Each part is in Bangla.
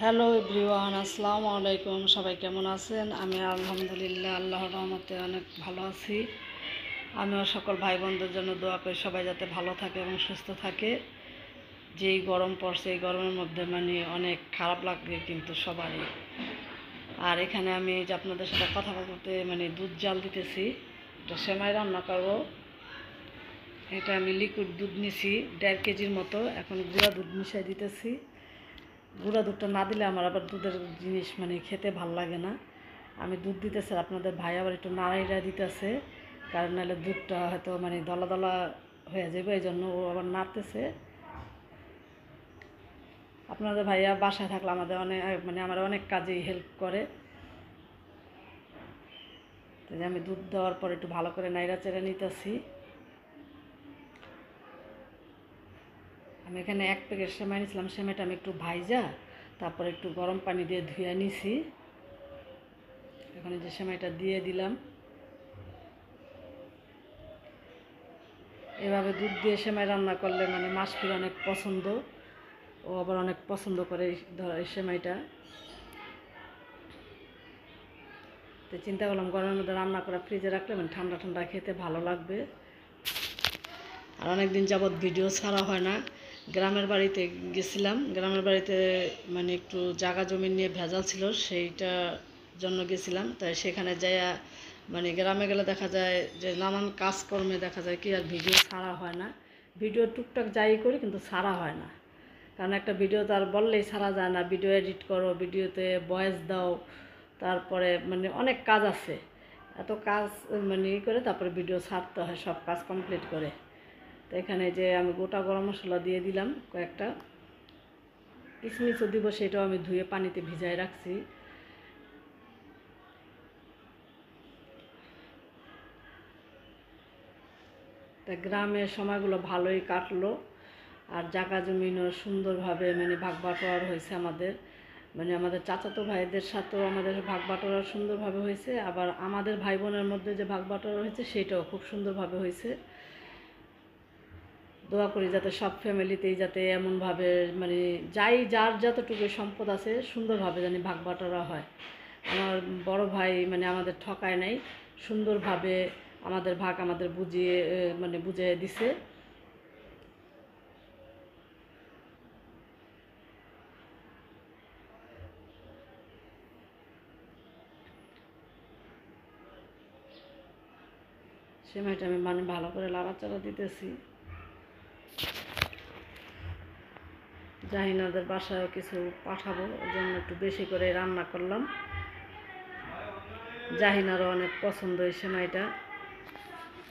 হ্যালো এভরিওয়ান, আসসালামু আলাইকুম। সবাই কেমন আছেন? আমি আলহামদুলিল্লাহ আল্লাহর রহমতে অনেক ভালো আছি। আমিও সকল ভাই বোনদের জন্য দোয়া করি সবাই যাতে ভালো থাকে এবং সুস্থ থাকে। যেই গরম পড়ছে এই গরমের মধ্যে অনেক খারাপ লাগে কিন্তু সবারই। আর এখানে আমি যে আপনাদের সাথে কথা বলতে দুধ জাল দিতেছি, এটা সেমাই রান্না করবো। এটা আমি লিকুইড দুধ নিছি 1.5 কেজির মতো। এখন গুঁড়া দুধ মিশিয়ে দিতেছি। গুঁড়া দুধটা না দিলে আমার আবার দুধের জিনিস খেতে ভাল লাগে না। আমি দুধ দিতেছি, আপনাদের ভাই আবার একটু নাড়াইড়া দিতেছে, কারণ নাহলে দুধটা হয়তো দলা দলা হয়ে যাবে, এই জন্য ও আবার নাড়তেছে। আপনাদের ভাইয়া বাসায় থাকলে আমাদের অনেক আমার অনেক কাজেই হেল্প করে। তো আমি দুধ দেওয়ার পর একটু ভালো করে নাইড়া চেড়ে নিতেছি। আমি এখানে 1 প্যাকেট সেমাই নিয়েছিলাম, সেমাইটা আমি একটু ভাইজা তারপর একটু গরম পানি দিয়ে ধুয়ে নিছি। এখন যে সেমাইটা দিয়ে দিলাম। এভাবে দুধ দিয়ে সেমাই রান্না করলে মাসফির অনেক পছন্দ, ও আবার অনেক পছন্দ করে এই সেমাইটা। তো চিন্তা করলাম গরমের মধ্যে রান্না করে ফ্রিজে রাখলে ঠান্ডা ঠান্ডা খেতে ভালো লাগবে। আর অনেক দিন যাবৎ ভিডিও ছাড়া হয় না। গ্রামের বাড়িতে গেছিলাম, গ্রামের বাড়িতে একটু জায়গা জমি নিয়ে ভেজাল ছিল, সেইটা জন্য গেছিলাম। তাই সেখানে যাইয়া গ্রামে গেলে দেখা যায় যে নানান কাজকর্মে দেখা যায় কি আর ভিডিও ছাড়া হয় না। ভিডিও টুকটাক যাই করি কিন্তু ছাড়া হয় না, কারণ একটা ভিডিও তো আর বললেই ছাড়া যায় না। ভিডিও এডিট করো, ভিডিওতে ভয়েস দাও, তারপরে অনেক কাজ আছে। এত কাজ করে তারপরে ভিডিও ছাড়তে হয়, সব কাজ কমপ্লিট করে। তো এখানে যে আমি গোটা গরম মশলা দিয়ে দিলাম কয়েকটা, কিশমিশও দিব, সেটাও আমি ধুয়ে পানিতে ভিজায় রাখছি। তা গ্রামের সময়গুলো ভালোই কাটলো। আর জায়গা জমিনও সুন্দরভাবে ভাগ বাটোয়ার হয়েছে আমাদের। আমাদের চাচাতো ভাইদের সাথেও আমাদের ভাগ বাটোয়ারা সুন্দরভাবে হয়েছে। আবার আমাদের ভাই বোনের মধ্যে যে ভাগ বাটোয়ারা হয়েছে সেটাও খুব সুন্দরভাবে হয়েছে। দোয়া করি যাতে সব ফ্যামিলিতেই যাতে এমনভাবে যাই যার যতটুকু সম্পদ আছে সুন্দরভাবে জানি ভাগ বাটোয়ারা হয়। আমার বড় ভাই আমাদের ঠকায় নাই, সুন্দরভাবে আমাদের ভাগ আমাদের বুঝিয়ে বুঝিয়ে দিছে। সেমাইটা আমি ভালো করে লাড়াচাড়া দিতেছি। জাহিনাদের বাসায় কিছু পাঠাবো, ওই জন্য একটু বেশি করে রান্না করলাম। জাহিনারও অনেক পছন্দ এই সেমাইটা।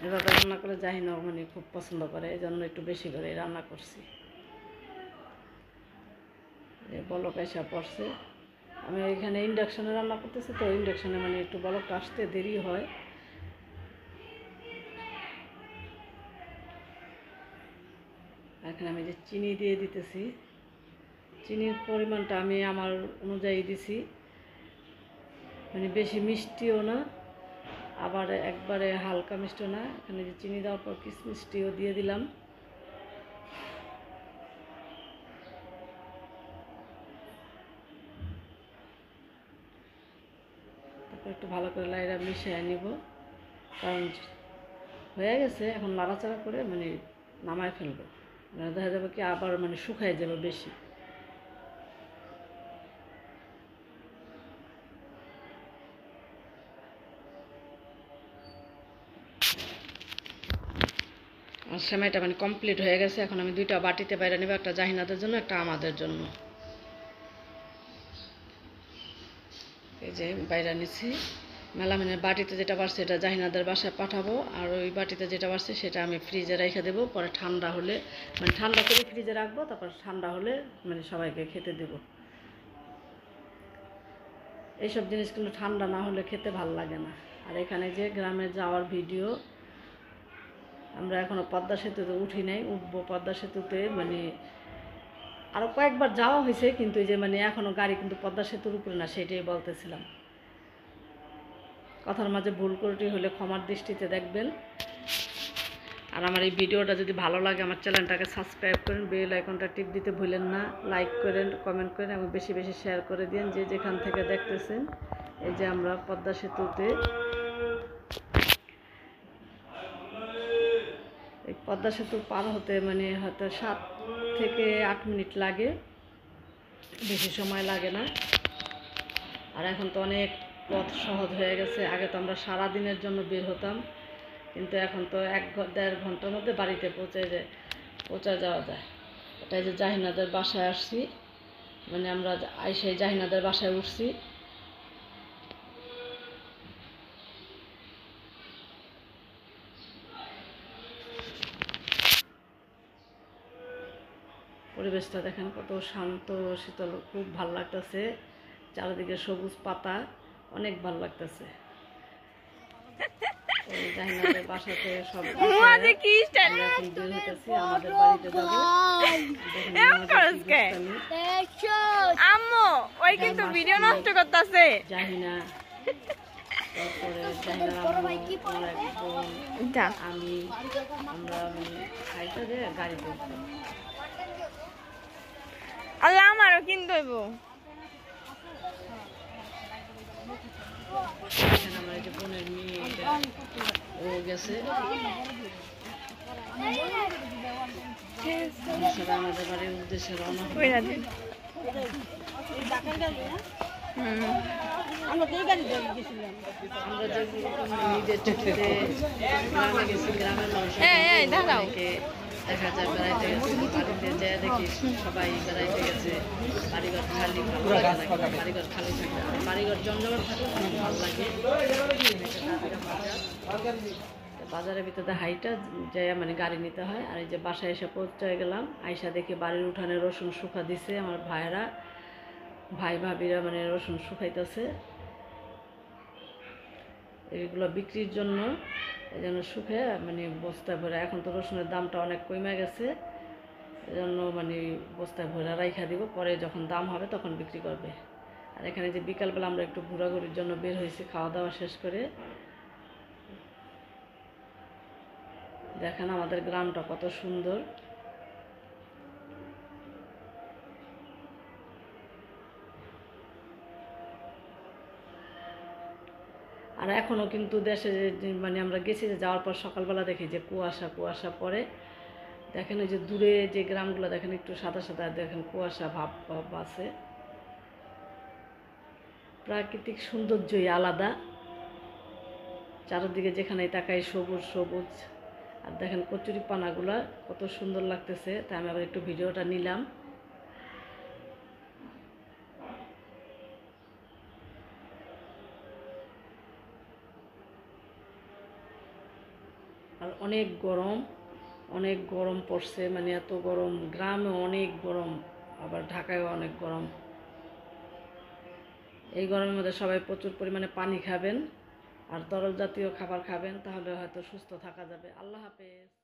এভাবে রান্না করে জাহিনাও খুব পছন্দ করে, এই জন্য একটু বেশি করে রান্না করছি। বলক এসে পড়ছে। আমি এখানে ইন্ডাকশনে রান্না করতেছি, তো ইন্ডাকশনে একটু বলকটা আসতে দেরি হয়। এখানে আমি যে চিনি দিয়ে দিতেছি, চিনির পরিমাণটা আমি আমার অনুযায়ী দিছি, বেশি মিষ্টিও না আবার একবারে হালকা মিষ্টিও না। এখানে যে চিনি দেওয়ার পর কিশমিশটিও দিয়ে দিলাম। তারপর একটু ভালো করে লাইরা মিশিয়ে নিব, কারণ হয়ে গেছে। এখন নাড়াচাড়া করে নামায় ফেলবো, দেখা যাবে কি আবার শুকায় যাবে বেশি। সেমাইটা কমপ্লিট হয়ে গেছে। এখন আমি 2টা বাটিতে বাইরে নেব, একটা জাহিনাদের জন্য, একটা আমাদের জন্য। এই যে বাইরে নিছি। মেলামিনের বাটিতে যেটা বাড়ছে এটা জাহিনাদের বাসায় পাঠাবো, আর ওই বাটিতে যেটা বাড়ছে সেটা আমি ফ্রিজে রেখে দেবো। পরে ঠান্ডা হলে ঠান্ডা করে ফ্রিজে রাখবো, তারপর ঠান্ডা হলে সবাইকে খেতে দেবো। এইসব জিনিস কিন্তু ঠান্ডা না হলে খেতে ভাল লাগে না। আর এখানে যে গ্রামে যাওয়ার ভিডিও, আমরা এখনও পদ্মা সেতুতে উঠি নাই, উঠবো পদ্মা সেতুতে। আরও কয়েকবার যাওয়া হয়েছে, কিন্তু এই যে এখনও গাড়ি কিন্তু পদ্মা সেতুর উপরে না, সেটাই বলতেছিলাম। কথার মাঝে ভুল ত্রুটি হলে ক্ষমার দৃষ্টিতে দেখবেন। আর আমার এই ভিডিওটা যদি ভালো লাগে আমার চ্যানেলটাকে সাবস্ক্রাইব করেন, বেল আইকনটা টিপ দিতে ভুলেন না, লাইক করেন, কমেন্ট করেন এবং বেশি বেশি শেয়ার করে দিন যে যেখান থেকে দেখতেছেন। এই যে আমরা পদ্মা সেতুতে, এই পদ্মা সেতু পার হতে মানে হয়তো 7 থেকে 8 মিনিট লাগে, বেশি সময় লাগে না। আর এখন তো অনেক পথ সহজ হয়ে গেছে। আগে তো আমরা সারা দিনের জন্য বের হতাম, কিন্তু এখন তো 1-1.5 ঘন্টার মধ্যে বাড়িতে পৌঁছে যাওয়া যায়। এটাই যে জাহিনাদের বাসায় আসছি, মানে আমরা সেই জাহিনাদের বাসায় উঠছি। পরিবেশটা দেখেন কত শান্ত শীতল, খুব ভাল লাগতেছে। চারিদিকে সবুজ পাতা, অনেক ভাল লাগতেছে। জাহিনাদের বাসাতে সব আমাদের বাড়িতে যাবো। জাহিনা, তারপরে আমি, আমরা খাইতে যে গাড়ি করতাম। আল্লাহ আমারও কিনতে হইব। আমার যে বোনের মেয়ে ও গেছে, আমাদের বাড়ির উদ্দেশ্যে রওনা হবে। আমরা যে নিজের ছুটিতে গ্রামে গেছি, গ্রামের মানুষ দেখা যায় বেড়াইতে গেছে, বাড়িতে যেয়ে দেখি সবাই বেড়াইতে গেছে, বাড়িঘর খালি, ভালো লাগে না। বাড়িঘর খালি থাকে, বাড়িঘর জমজমাট থাকলে অনেক ভালো লাগে। বাজারের ভিতরে হাইটা যাই মানে গাড়ি নিতে হয়। আর এই যে বাসায় এসে পৌঁছে গেলাম, আইসা দেখি বাড়ির উঠানে রসুন শুকা দিছে আমার ভাইরা, ভাই ভাবিরা মানে রসুন শুকাইতেছে এগুলো বিক্রির জন্য। এই জন্য শুকে মানে বস্তায় ভরে, এখন তো রসুনের দামটা অনেক কমে গেছে, এই জন্য মানে বস্তায় ভরে রাইখা দিব, পরে যখন দাম হবে তখন বিক্রি করবে। আর এখানে যে বিকালবেলা আমরা একটু ঘোরাঘুরির জন্য বের হয়েছি, খাওয়া দাওয়া শেষ করে। দেখেন আমাদের গ্রামটা কত সুন্দর। আর এখনও কিন্তু দেশে মানে আমরা গেছি, যাওয়ার পর সকালবেলা দেখি যে কুয়াশা কুয়াশা পড়ে। দেখেন ওই যে দূরে যে গ্রামগুলো দেখেন একটু সাদা সাদা, দেখেন কুয়াশা ভাব ভাব আছে। প্রাকৃতিক সৌন্দর্যই আলাদা, চারদিকে যেখানেই তাকাই সবুজ সবুজ। আর দেখেন কচুরি পানাগুলা কত সুন্দর লাগতেছে, তাই আমি আবার একটু ভিডিওটা নিলাম। আর অনেক গরম পড়ছে, মানে এত গরম, গ্রামে অনেক গরম, আবার ঢাকায়ও অনেক গরম। এই গরমের মধ্যে সবাই প্রচুর পরিমাণে পানি খাবেন আর তরল জাতীয় খাবার খাবেন, তাহলে হয়তো সুস্থ থাকা যাবে। আল্লাহ হাফেজ।